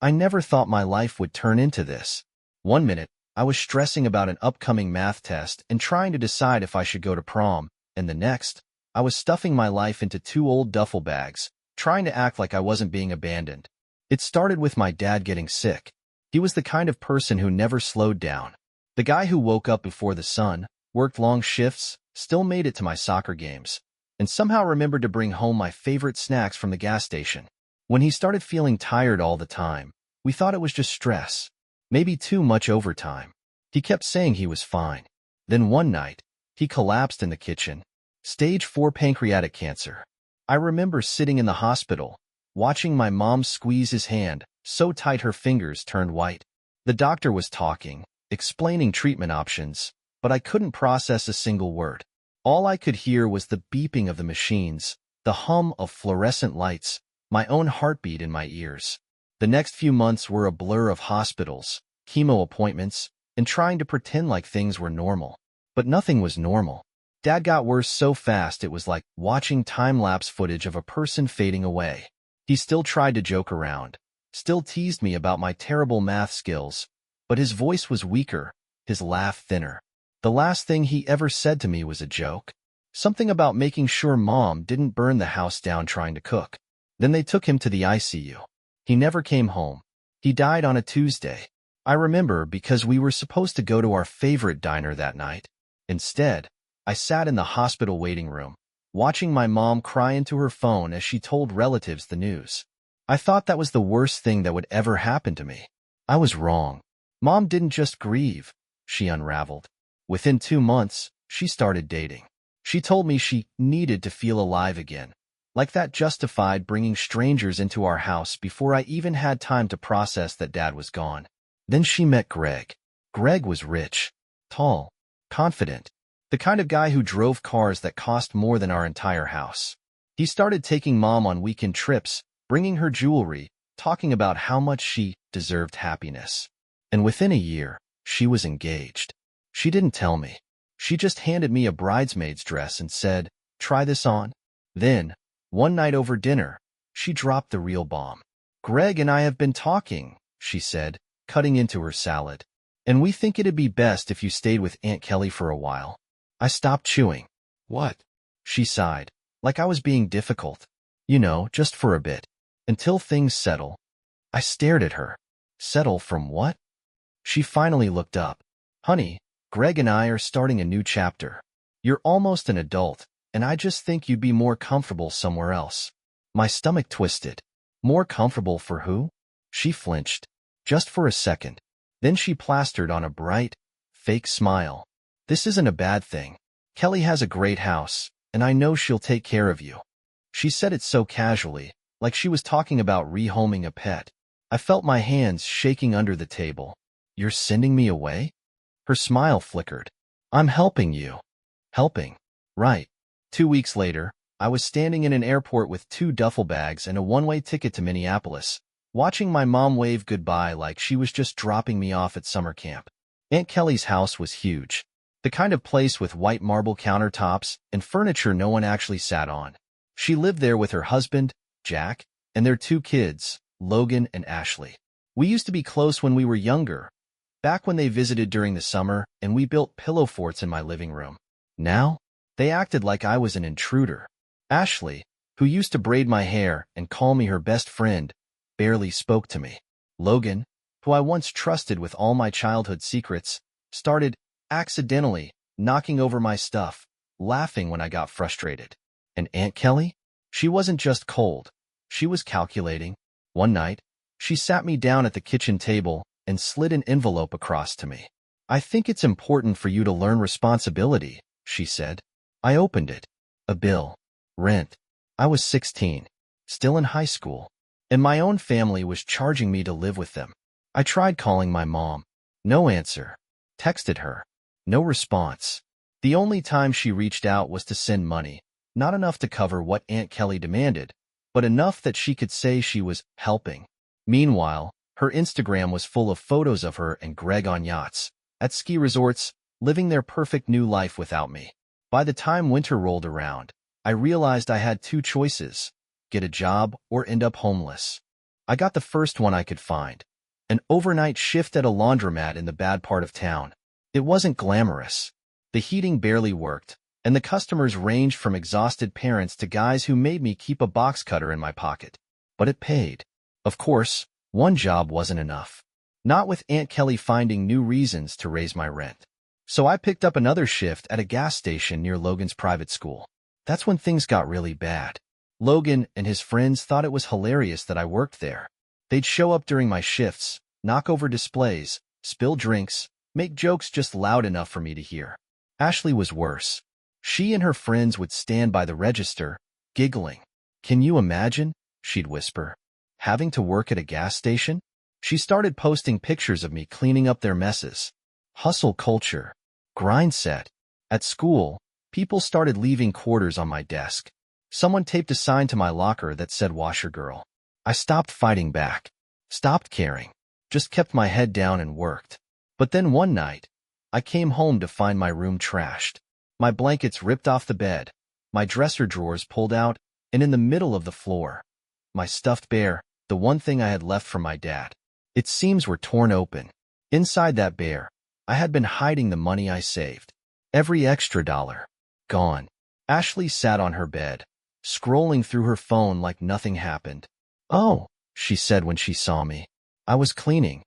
I never thought my life would turn into this. One minute, I was stressing about an upcoming math test and trying to decide if I should go to prom, and the next, I was stuffing my life into 2 old duffel bags, trying to act like I wasn't being abandoned. It started with my dad getting sick. He was the kind of person who never slowed down. The guy who woke up before the sun, worked long shifts, still made it to my soccer games, and somehow remembered to bring home my favorite snacks from the gas station. When he started feeling tired all the time, we thought it was just stress, maybe too much overtime. He kept saying he was fine. Then one night, he collapsed in the kitchen. Stage 4 pancreatic cancer. I remember sitting in the hospital, watching my mom squeeze his hand so tight her fingers turned white. The doctor was talking, explaining treatment options, but I couldn't process a single word. All I could hear was the beeping of the machines, the hum of fluorescent lights, my own heartbeat in my ears. The next few months were a blur of hospitals, chemo appointments, and trying to pretend like things were normal. But nothing was normal. Dad got worse so fast it was like watching time-lapse footage of a person fading away. He still tried to joke around, still teased me about my terrible math skills, but his voice was weaker, his laugh thinner. The last thing he ever said to me was a joke. Something about making sure Mom didn't burn the house down trying to cook. Then they took him to the ICU. He never came home. He died on a Tuesday. I remember because we were supposed to go to our favorite diner that night. Instead, I sat in the hospital waiting room, watching my mom cry into her phone as she told relatives the news. I thought that was the worst thing that would ever happen to me. I was wrong. Mom didn't just grieve, she unraveled. Within 2 months, she started dating. She told me she needed to feel alive again. Like that justified bringing strangers into our house before I even had time to process that Dad was gone. Then she met Greg. Greg was rich, tall, confident, the kind of guy who drove cars that cost more than our entire house. He started taking Mom on weekend trips, bringing her jewelry, talking about how much she deserved happiness. And within a year, she was engaged. She didn't tell me. She just handed me a bridesmaid's dress and said, "Try this on." Then, one night over dinner, she dropped the real bomb. "Greg and I have been talking," she said, cutting into her salad. "And we think it'd be best if you stayed with Aunt Kelly for a while." I stopped chewing. "What?" She sighed, like I was being difficult. "You know, just for a bit. Until things settle." I stared at her. Settle from what? She finally looked up. "Honey, Greg and I are starting a new chapter. You're almost an adult, and I just think you'd be more comfortable somewhere else." My stomach twisted. More comfortable for who? She flinched. Just for a second. Then she plastered on a bright, fake smile. "This isn't a bad thing. Kelly has a great house, and I know she'll take care of you." She said it so casually, like she was talking about rehoming a pet. I felt my hands shaking under the table. "You're sending me away?" Her smile flickered. "I'm helping you." Helping. Right. 2 weeks later, I was standing in an airport with 2 duffel bags and a one-way ticket to Minneapolis, watching my mom wave goodbye like she was just dropping me off at summer camp. Aunt Kelly's house was huge. The kind of place with white marble countertops and furniture no one actually sat on. She lived there with her husband, Jack, and their 2 kids, Logan and Ashley. We used to be close when we were younger, back when they visited during the summer and we built pillow forts in my living room. Now, they acted like I was an intruder. Ashley, who used to braid my hair and call me her best friend, barely spoke to me. Logan, who I once trusted with all my childhood secrets, started, accidentally, knocking over my stuff, laughing when I got frustrated. And Aunt Kelly? She wasn't just cold. She was calculating. One night, she sat me down at the kitchen table and slid an envelope across to me. "I think it's important for you to learn responsibility," she said. I opened it. A bill. Rent. I was 16, still in high school, and my own family was charging me to live with them. I tried calling my mom. No answer. Texted her. No response. The only time she reached out was to send money, not enough to cover what Aunt Kelly demanded, but enough that she could say she was helping. Meanwhile, her Instagram was full of photos of her and Greg on yachts, at ski resorts, living their perfect new life without me. By the time winter rolled around, I realized I had 2 choices: get a job or end up homeless. I got the first one I could find. An overnight shift at a laundromat in the bad part of town. It wasn't glamorous. The heating barely worked, and the customers ranged from exhausted parents to guys who made me keep a box cutter in my pocket. But it paid. Of course, one job wasn't enough. Not with Aunt Kelly finding new reasons to raise my rent. So I picked up another shift at a gas station near Logan's private school. That's when things got really bad. Logan and his friends thought it was hilarious that I worked there. They'd show up during my shifts, knock over displays, spill drinks, make jokes just loud enough for me to hear. Ashley was worse. She and her friends would stand by the register, giggling. "Can you imagine?" she'd whisper. "Having to work at a gas station?" She started posting pictures of me cleaning up their messes. Hustle culture. Grind set. At school, people started leaving quarters on my desk. Someone taped a sign to my locker that said "Washer Girl." I stopped fighting back. Stopped caring. Just kept my head down and worked. But then one night, I came home to find my room trashed. My blankets ripped off the bed, my dresser drawers pulled out, and in the middle of the floor, my stuffed bear, the one thing I had left from my dad. Its seams were torn open. Inside that bear, I had been hiding the money I saved. Every extra dollar. Gone. Ashley sat on her bed, scrolling through her phone like nothing happened. "Oh," she said when she saw me. I was cleaning.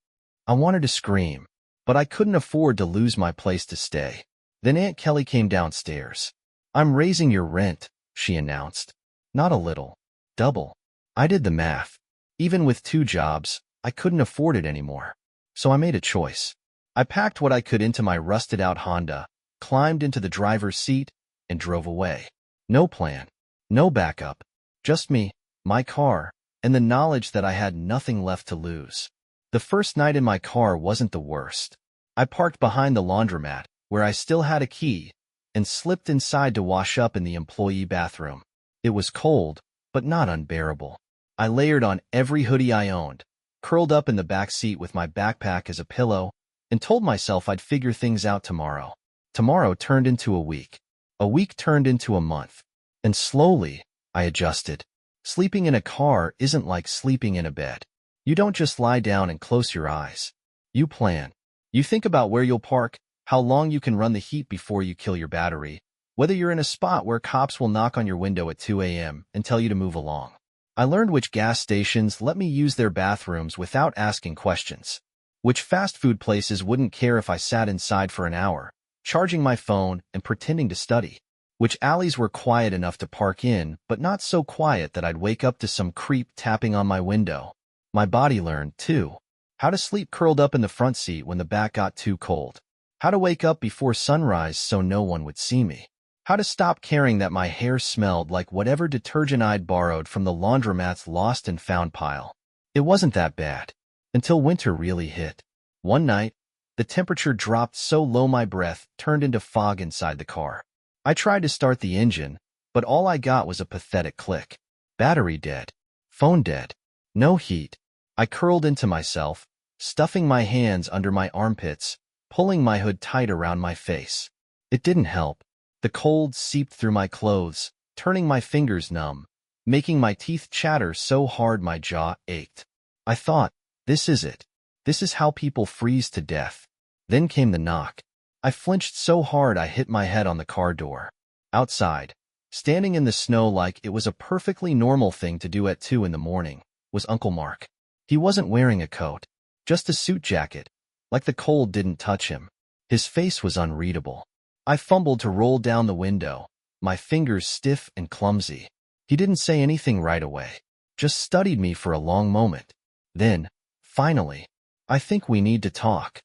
I wanted to scream, but I couldn't afford to lose my place to stay. Then Aunt Kelly came downstairs. "I'm raising your rent," she announced. Not a little. Double. I did the math. Even with 2 jobs, I couldn't afford it anymore. So I made a choice. I packed what I could into my rusted-out Honda, climbed into the driver's seat, and drove away. No plan. No backup. Just me, my car, and the knowledge that I had nothing left to lose. The first night in my car wasn't the worst. I parked behind the laundromat, where I still had a key, and slipped inside to wash up in the employee bathroom. It was cold, but not unbearable. I layered on every hoodie I owned, curled up in the back seat with my backpack as a pillow, and told myself I'd figure things out tomorrow. Tomorrow turned into a week. A week turned into a month. And slowly, I adjusted. Sleeping in a car isn't like sleeping in a bed. You don't just lie down and close your eyes. You plan. You think about where you'll park, how long you can run the heat before you kill your battery, whether you're in a spot where cops will knock on your window at 2 a.m. and tell you to move along. I learned which gas stations let me use their bathrooms without asking questions. Which fast food places wouldn't care if I sat inside for an hour, charging my phone and pretending to study. Which alleys were quiet enough to park in, but not so quiet that I'd wake up to some creep tapping on my window. My body learned, too, how to sleep curled up in the front seat when the back got too cold. How to wake up before sunrise so no one would see me. How to stop caring that my hair smelled like whatever detergent I'd borrowed from the laundromat's lost and found pile. It wasn't that bad. Until winter really hit. One night, the temperature dropped so low my breath turned into fog inside the car. I tried to start the engine, but all I got was a pathetic click. Battery dead. Phone dead. No heat. I curled into myself, stuffing my hands under my armpits, pulling my hood tight around my face. It didn't help. The cold seeped through my clothes, turning my fingers numb, making my teeth chatter so hard my jaw ached. I thought, this is it. This is how people freeze to death. Then came the knock. I flinched so hard I hit my head on the car door. Outside, standing in the snow like it was a perfectly normal thing to do at 2 in the morning, was Uncle Mark. He wasn't wearing a coat, just a suit jacket, like the cold didn't touch him. His face was unreadable. I fumbled to roll down the window, my fingers stiff and clumsy. He didn't say anything right away, just studied me for a long moment. Then, finally, "I think we need to talk."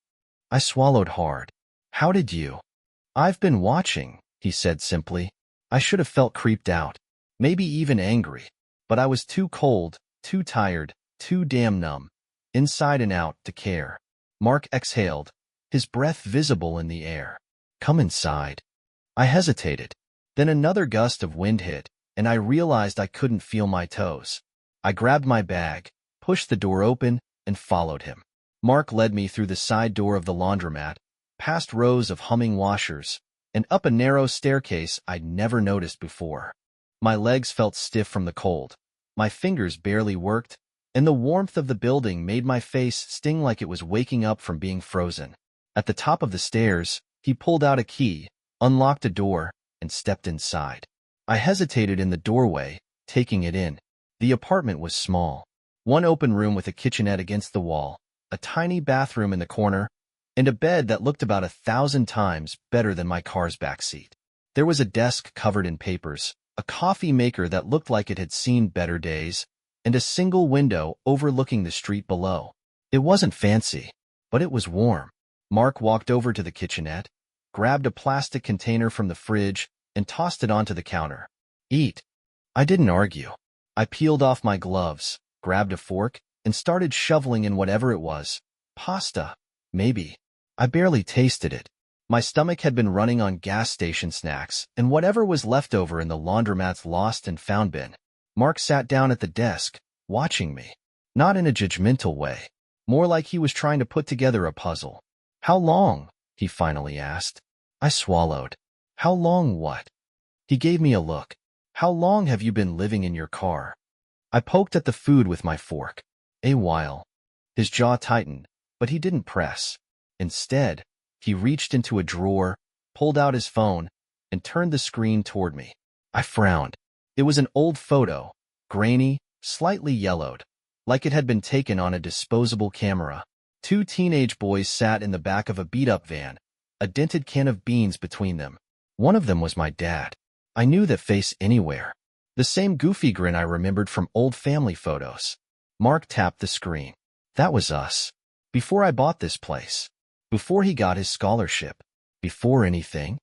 I swallowed hard. "How did you?" "I've been watching," he said simply. I should have felt creeped out, maybe even angry, but I was too cold, too tired, too damn numb, inside and out, to care. Mark exhaled, his breath visible in the air. "Come inside." I hesitated. Then another gust of wind hit, and I realized I couldn't feel my toes. I grabbed my bag, pushed the door open, and followed him. Mark led me through the side door of the laundromat, past rows of humming washers, and up a narrow staircase I'd never noticed before. My legs felt stiff from the cold. My fingers barely worked, and the warmth of the building made my face sting like it was waking up from being frozen. At the top of the stairs, he pulled out a key, unlocked a door, and stepped inside. I hesitated in the doorway, taking it in. The apartment was small. One open room with a kitchenette against the wall, a tiny bathroom in the corner, and a bed that looked about 1,000 times better than my car's backseat. There was a desk covered in papers, a coffee maker that looked like it had seen better days, and a single window overlooking the street below. It wasn't fancy, but it was warm. Mark walked over to the kitchenette, grabbed a plastic container from the fridge, and tossed it onto the counter. Eat. I didn't argue. I peeled off my gloves, grabbed a fork, and started shoveling in whatever it was. Pasta, maybe. I barely tasted it. My stomach had been running on gas station snacks and whatever was left over in the laundromat's lost and found bin. Mark sat down at the desk, watching me. Not in a judgmental way. More like he was trying to put together a puzzle. How long? He finally asked. I swallowed. How long what? He gave me a look. How long have you been living in your car? I poked at the food with my fork. A while. His jaw tightened, but he didn't press. Instead, he reached into a drawer, pulled out his phone, and turned the screen toward me. I frowned. It was an old photo, grainy, slightly yellowed, like it had been taken on a disposable camera. Two teenage boys sat in the back of a beat-up van, a dented can of beans between them. One of them was my dad. I knew that face anywhere. The same goofy grin I remembered from old family photos. Mark tapped the screen. That was us. Before I bought this place. Before he got his scholarship. Before anything.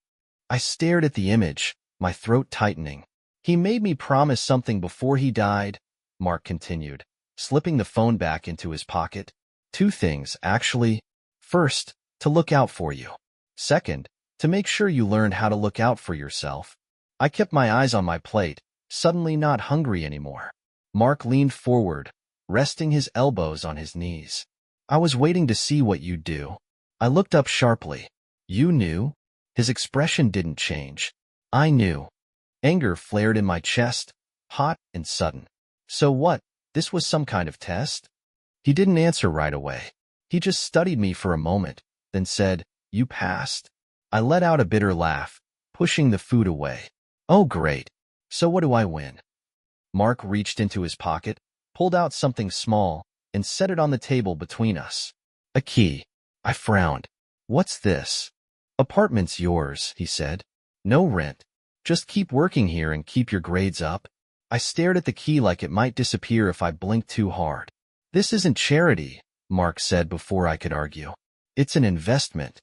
I stared at the image, my throat tightening. He made me promise something before he died, Mark continued, slipping the phone back into his pocket. 2 things, actually. First, to look out for you. Second, to make sure you learned how to look out for yourself. I kept my eyes on my plate, suddenly not hungry anymore. Mark leaned forward, resting his elbows on his knees. I was waiting to see what you'd do. I looked up sharply. You knew? His expression didn't change. I knew. Anger flared in my chest, hot and sudden. So what? This was some kind of test? He didn't answer right away. He just studied me for a moment, then said, You passed. I let out a bitter laugh, pushing the food away. Oh, great. So what do I win? Mark reached into his pocket, pulled out something small, and set it on the table between us. A key. I frowned. What's this? Apartment's yours, he said. No rent. Just keep working here and keep your grades up. I stared at the key like it might disappear if I blinked too hard. This isn't charity, Mark said before I could argue. It's an investment.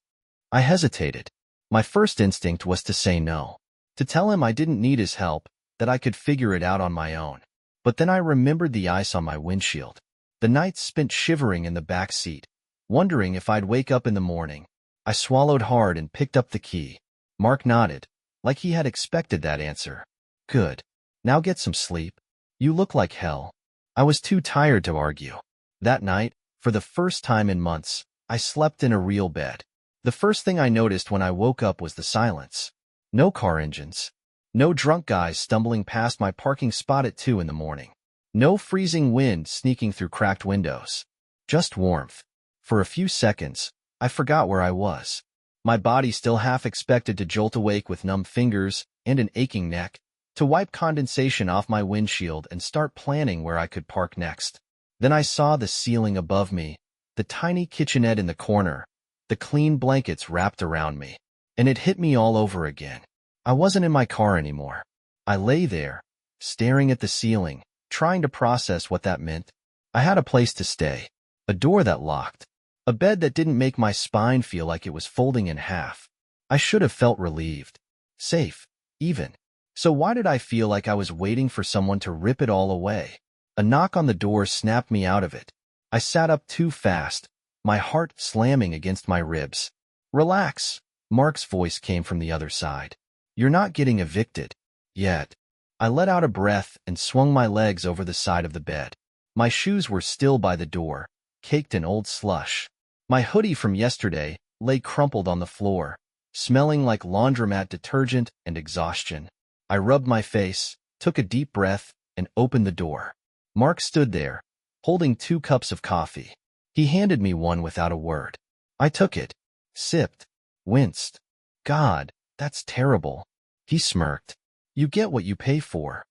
I hesitated. My first instinct was to say no. To tell him I didn't need his help, that I could figure it out on my own. But then I remembered the ice on my windshield. The nights spent shivering in the back seat, wondering if I'd wake up in the morning. I swallowed hard and picked up the key. Mark nodded, like he had expected that answer. Good. Now get some sleep. You look like hell. I was too tired to argue. That night, for the first time in months, I slept in a real bed. The first thing I noticed when I woke up was the silence. No car engines. No drunk guys stumbling past my parking spot at 2 in the morning. No freezing wind sneaking through cracked windows. Just warmth. For a few seconds, I forgot where I was. My body still half expected to jolt awake with numb fingers and an aching neck, to wipe condensation off my windshield and start planning where I could park next. Then I saw the ceiling above me, the tiny kitchenette in the corner, the clean blankets wrapped around me, and it hit me all over again. I wasn't in my car anymore. I lay there, staring at the ceiling, trying to process what that meant. I had a place to stay, a door that locked, a bed that didn't make my spine feel like it was folding in half. I should have felt relieved, safe, even. So why did I feel like I was waiting for someone to rip it all away? A knock on the door snapped me out of it. I sat up too fast, my heart slamming against my ribs. Relax, Mark's voice came from the other side. You're not getting evicted. Yet. I let out a breath and swung my legs over the side of the bed. My shoes were still by the door, caked in old slush. My hoodie from yesterday lay crumpled on the floor, smelling like laundromat detergent and exhaustion. I rubbed my face, took a deep breath, and opened the door. Mark stood there, holding 2 cups of coffee. He handed me one without a word. I took it, sipped, winced. God, that's terrible. He smirked. You get what you pay for.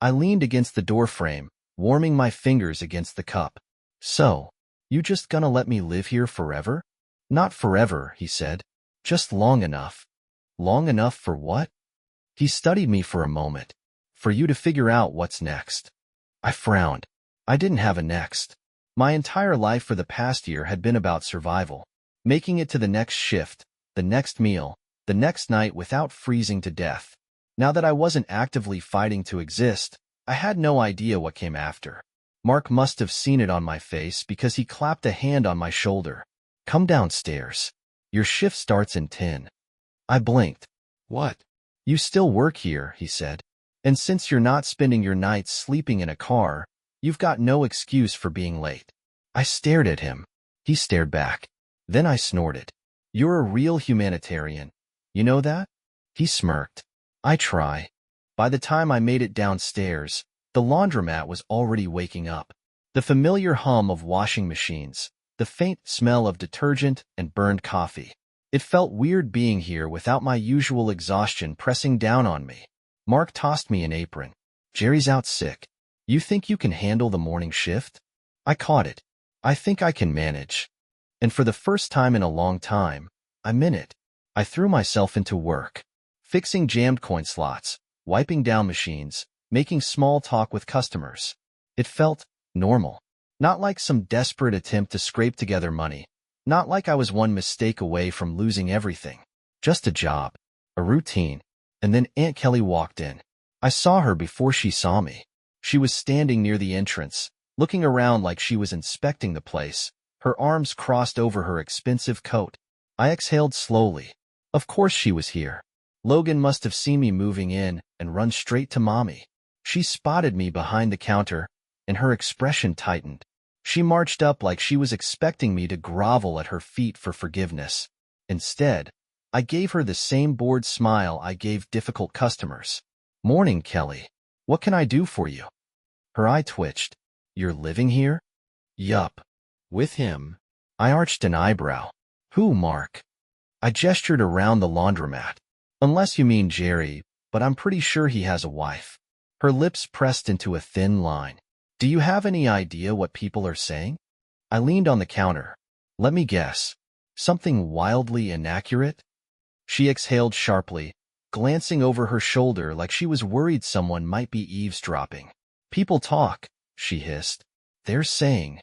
I leaned against the doorframe, warming my fingers against the cup. So, you just gonna let me live here forever? Not forever, he said. Just long enough. Long enough for what? He studied me for a moment. For you to figure out what's next. I frowned. I didn't have a next. My entire life for the past year had been about survival. Making it to the next shift, the next meal, the next night without freezing to death. Now that I wasn't actively fighting to exist, I had no idea what came after. Mark must have seen it on my face because he clapped a hand on my shoulder. Come downstairs. Your shift starts in 10. I blinked. What? You still work here, he said. And since you're not spending your nights sleeping in a car, you've got no excuse for being late. I stared at him. He stared back. Then I snorted. You're a real humanitarian. You know that? He smirked. I try. By the time I made it downstairs, the laundromat was already waking up. The familiar hum of washing machines, the faint smell of detergent and burned coffee. It felt weird being here without my usual exhaustion pressing down on me. Mark tossed me an apron. Jerry's out sick. You think you can handle the morning shift? I caught it. I think I can manage. And for the first time in a long time, I meant it. I threw myself into work. Fixing jammed coin slots, wiping down machines, making small talk with customers. It felt normal. Not like some desperate attempt to scrape together money. Not like I was one mistake away from losing everything. Just a job. A routine. And then Aunt Kelly walked in. I saw her before she saw me. She was standing near the entrance, looking around like she was inspecting the place, her arms crossed over her expensive coat. I exhaled slowly. Of course she was here. Logan must have seen me moving in and run straight to Mommy. She spotted me behind the counter, and her expression tightened. She marched up like she was expecting me to grovel at her feet for forgiveness. Instead, I gave her the same bored smile I gave difficult customers. Morning, Kelly. What can I do for you? Her eye twitched. You're living here? Yup. With him. I arched an eyebrow. Who, Mark? I gestured around the laundromat. Unless you mean Jerry, but I'm pretty sure he has a wife. Her lips pressed into a thin line. Do you have any idea what people are saying? I leaned on the counter. Let me guess. Something wildly inaccurate? She exhaled sharply, glancing over her shoulder like she was worried someone might be eavesdropping. People talk, she hissed. They're saying.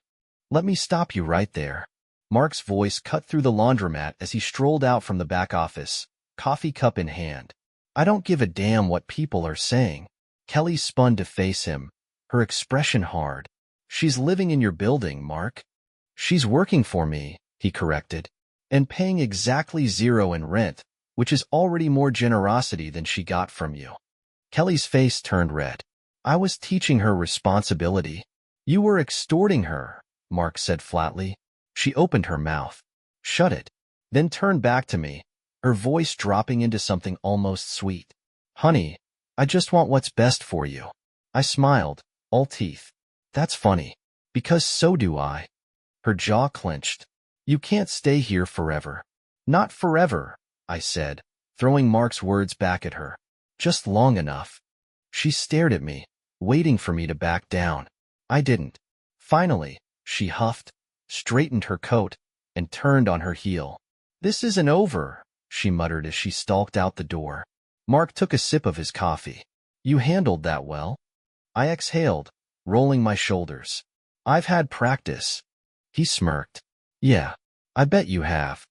Let me stop you right there. Mark's voice cut through the laundromat as he strolled out from the back office, coffee cup in hand. I don't give a damn what people are saying. Kelly spun to face him, her expression hard. She's living in your building, Mark. She's working for me, he corrected, and paying exactly 0 in rent, which is already more generosity than she got from you. Kelly's face turned red. I was teaching her responsibility. You were extorting her, Mark said flatly. She opened her mouth. Shut it. Then turned back to me, her voice dropping into something almost sweet. Honey, I just want what's best for you. I smiled, all teeth. That's funny, because so do I. Her jaw clenched. You can't stay here forever. Not forever, I said, throwing Mark's words back at her. Just long enough. She stared at me, waiting for me to back down. I didn't. Finally, she huffed, straightened her coat, and turned on her heel. This isn't over, she muttered as she stalked out the door. Mark took a sip of his coffee. You handled that well. I exhaled, rolling my shoulders. I've had practice. He smirked. Yeah, I bet you have.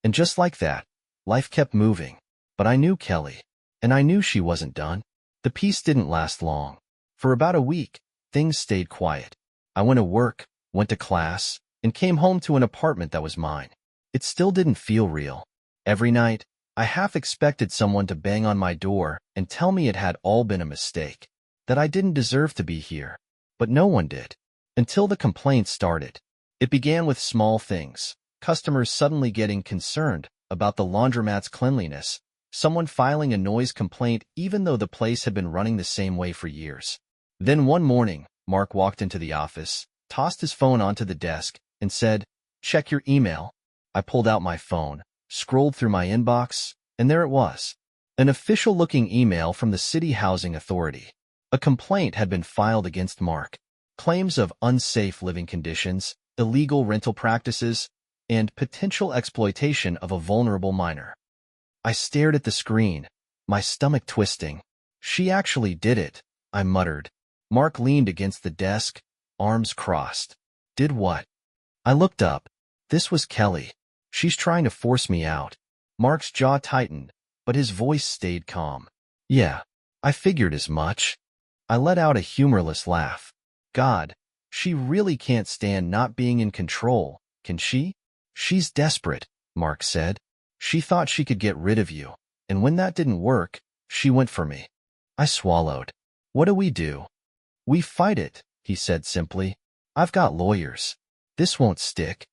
And just like that, life kept moving. But I knew Kelly, and I knew she wasn't done. The peace didn't last long. For about a week, things stayed quiet. I went to work, went to class, and came home to an apartment that was mine. It still didn't feel real. Every night, I half expected someone to bang on my door and tell me it had all been a mistake, that I didn't deserve to be here. But no one did. Until the complaints started. It began with small things. Customers suddenly getting concerned about the laundromat's cleanliness, someone filing a noise complaint even though the place had been running the same way for years. Then one morning, Mark walked into the office, tossed his phone onto the desk, and said, "Check your email." I pulled out my phone, scrolled through my inbox, and there it was. An official-looking email from the City Housing Authority. A complaint had been filed against Mark. Claims of unsafe living conditions, illegal rental practices, and potential exploitation of a vulnerable minor. I stared at the screen, my stomach twisting. "She actually did it," I muttered. Mark leaned against the desk, arms crossed. "Did what?" I looked up. This was Kelly. "She's trying to force me out." Mark's jaw tightened, but his voice stayed calm. "Yeah, I figured as much." I let out a humorless laugh. "God, she really can't stand not being in control, can she?" "She's desperate," Mark said. "She thought she could get rid of you, and when that didn't work, she went for me." I swallowed. "What do we do?" "We fight it," he said simply. "I've got lawyers. This won't stick."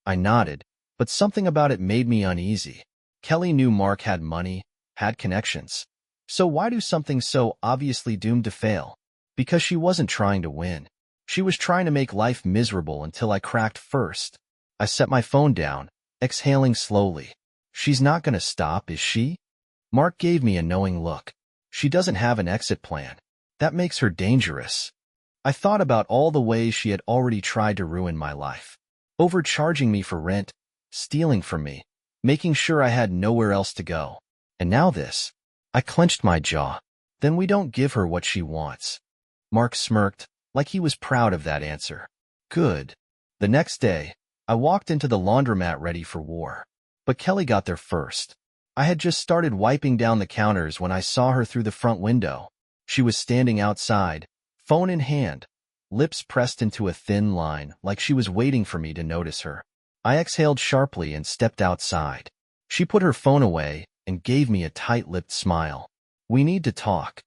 I nodded, but something about it made me uneasy. Kelly knew Mark had money, had connections. So why do something so obviously doomed to fail? Because she wasn't trying to win. She was trying to make life miserable until I cracked first. I set my phone down, exhaling slowly. "She's not going to stop, is she?" Mark gave me a knowing look. "She doesn't have an exit plan. That makes her dangerous." I thought about all the ways she had already tried to ruin my life. Overcharging me for rent, stealing from me, making sure I had nowhere else to go. And now this. I clenched my jaw. "Then we don't give her what she wants." Mark smirked, like he was proud of that answer. "Good." The next day, I walked into the laundromat ready for war. But Kelly got there first. I had just started wiping down the counters when I saw her through the front window. She was standing outside, phone in hand, lips pressed into a thin line, like she was waiting for me to notice her. I exhaled sharply and stepped outside. She put her phone away and gave me a tight-lipped smile. "We need to talk."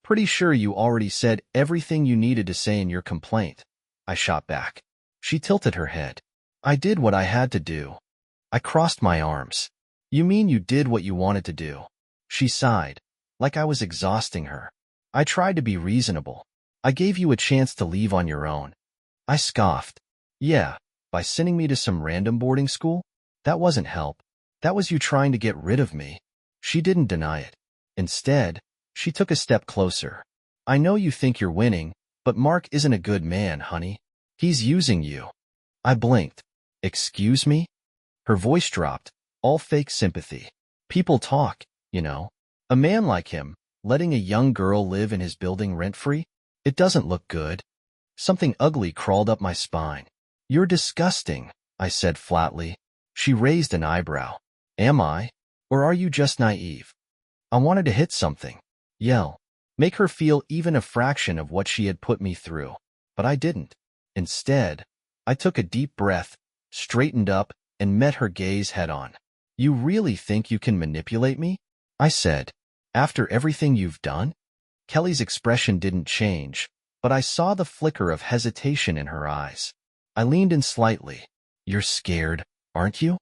"Pretty sure you already said everything you needed to say in your complaint," I shot back. She tilted her head. "I did what I had to do." I crossed my arms. "You mean you did what you wanted to do?" She sighed, like I was exhausting her. "I tried to be reasonable. I gave you a chance to leave on your own." I scoffed. "Yeah, by sending me to some random boarding school? That wasn't help. That was you trying to get rid of me." She didn't deny it. Instead, she took a step closer. "I know you think you're winning, but Mark isn't a good man, honey. He's using you." I blinked. "Excuse me?" Her voice dropped, all fake sympathy. "People talk, you know. A man like him, letting a young girl live in his building rent-free? It doesn't look good." Something ugly crawled up my spine. "You're disgusting," I said flatly. She raised an eyebrow. "Am I? Or are you just naive?" I wanted to hit something, yell, make her feel even a fraction of what she had put me through. But I didn't. Instead, I took a deep breath, straightened up, and met her gaze head-on. "You really think you can manipulate me?" I said. "After everything you've done?" Kelly's expression didn't change, but I saw the flicker of hesitation in her eyes. I leaned in slightly. "You're scared, aren't you?"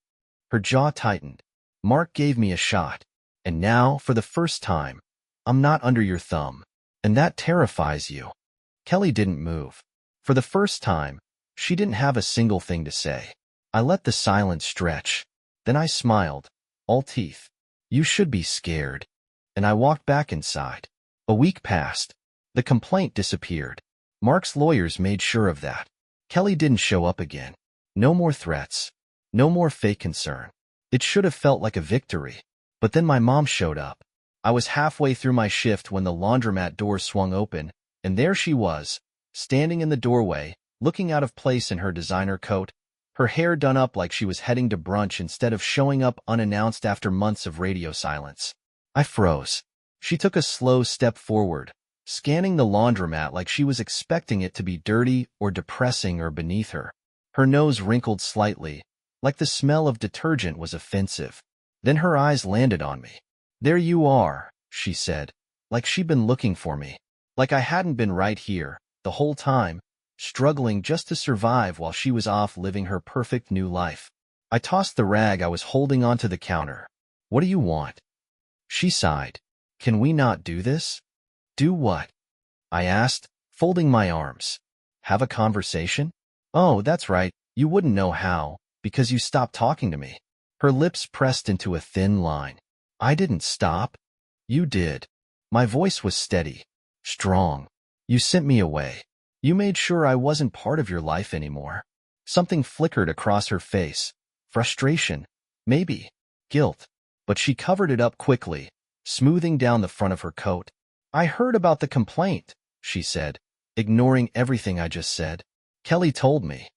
Her jaw tightened. "Mark gave me a shot. And now, for the first time, I'm not under your thumb. And that terrifies you." Kelly didn't move. For the first time, she didn't have a single thing to say. I let the silence stretch. Then I smiled, all teeth. "You should be scared." And I walked back inside. A week passed. The complaint disappeared. Mark's lawyers made sure of that. Kelly didn't show up again. No more threats. No more fake concern. It should have felt like a victory. But then my mom showed up. I was halfway through my shift when the laundromat door swung open, and there she was, standing in the doorway, looking out of place in her designer coat, her hair done up like she was heading to brunch instead of showing up unannounced after months of radio silence. I froze. She took a slow step forward, scanning the laundromat like she was expecting it to be dirty or depressing or beneath her. Her nose wrinkled slightly, like the smell of detergent was offensive. Then her eyes landed on me. "There you are," she said, like she'd been looking for me. Like I hadn't been right here, the whole time, struggling just to survive while she was off living her perfect new life. I tossed the rag I was holding onto the counter. "What do you want?" She sighed. "Can we not do this?" "Do what?" I asked, folding my arms. "Have a conversation?" Oh, that's right. You wouldn't know how, because you stopped talking to me. Her lips pressed into a thin line. I didn't stop. You did. My voice was steady, strong. You sent me away. You made sure I wasn't part of your life anymore. Something flickered across her face. Frustration. Maybe. Guilt. But she covered it up quickly, smoothing down the front of her coat. I heard about the complaint, she said, ignoring everything I just said. Kelly told me.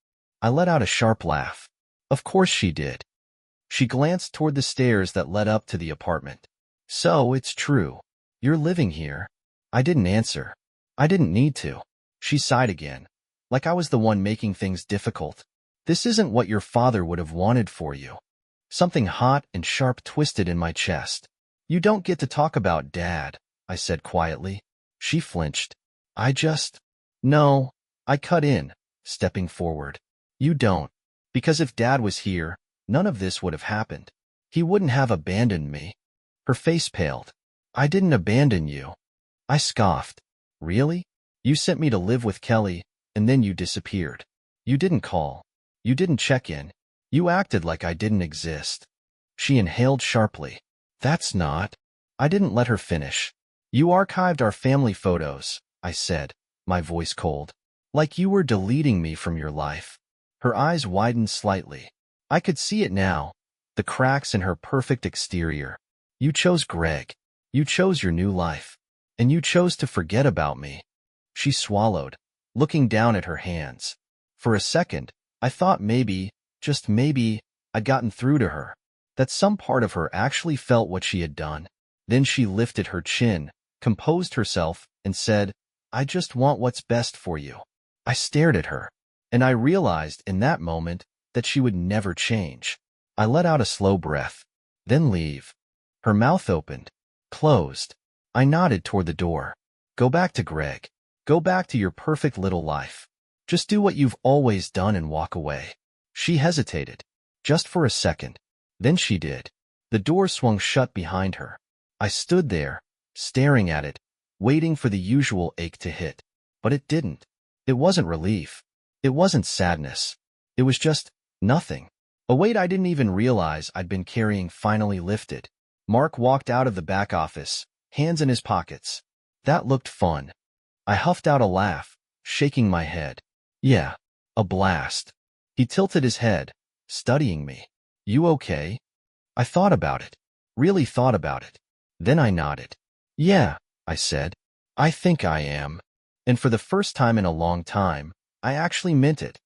I let out a sharp laugh. Of course she did. She glanced toward the stairs that led up to the apartment. So, it's true. You're living here. I didn't answer. I didn't need to. She sighed again, like I was the one making things difficult. This isn't what your father would have wanted for you. Something hot and sharp twisted in my chest. You don't get to talk about Dad, I said quietly. She flinched. No, I cut in, stepping forward. You don't. Because if Dad was here, none of this would have happened. He wouldn't have abandoned me. Her face paled. I didn't abandon you. I scoffed. Really? You sent me to live with Kelly, and then you disappeared. You didn't call. You didn't check in. You acted like I didn't exist. She inhaled sharply. That's not. I didn't let her finish. You archived our family photos, I said, my voice cold. Like you were deleting me from your life. Her eyes widened slightly. I could see it now, the cracks in her perfect exterior. You chose Greg. You chose your new life. And you chose to forget about me. She swallowed, looking down at her hands. For a second, I thought maybe, just maybe, I'd gotten through to her. That some part of her actually felt what she had done. Then she lifted her chin, composed herself, and said, I just want what's best for you. I stared at her, and I realized in that moment that she would never change. I let out a slow breath, then leave. Her mouth opened, closed. I nodded toward the door. Go back to Greg. Go back to your perfect little life. Just do what you've always done and walk away. She hesitated, just for a second. Then she did. The door swung shut behind her. I stood there, staring at it, waiting for the usual ache to hit. But it didn't. It wasn't relief. It wasn't sadness. It was just nothing. A weight I didn't even realize I'd been carrying finally lifted. Mark walked out of the back office, hands in his pockets. That looked fun. I huffed out a laugh, shaking my head. Yeah, a blast. He tilted his head, studying me. You okay? I thought about it. Really thought about it. Then I nodded. Yeah, I said. I think I am. And for the first time in a long time, I actually meant it.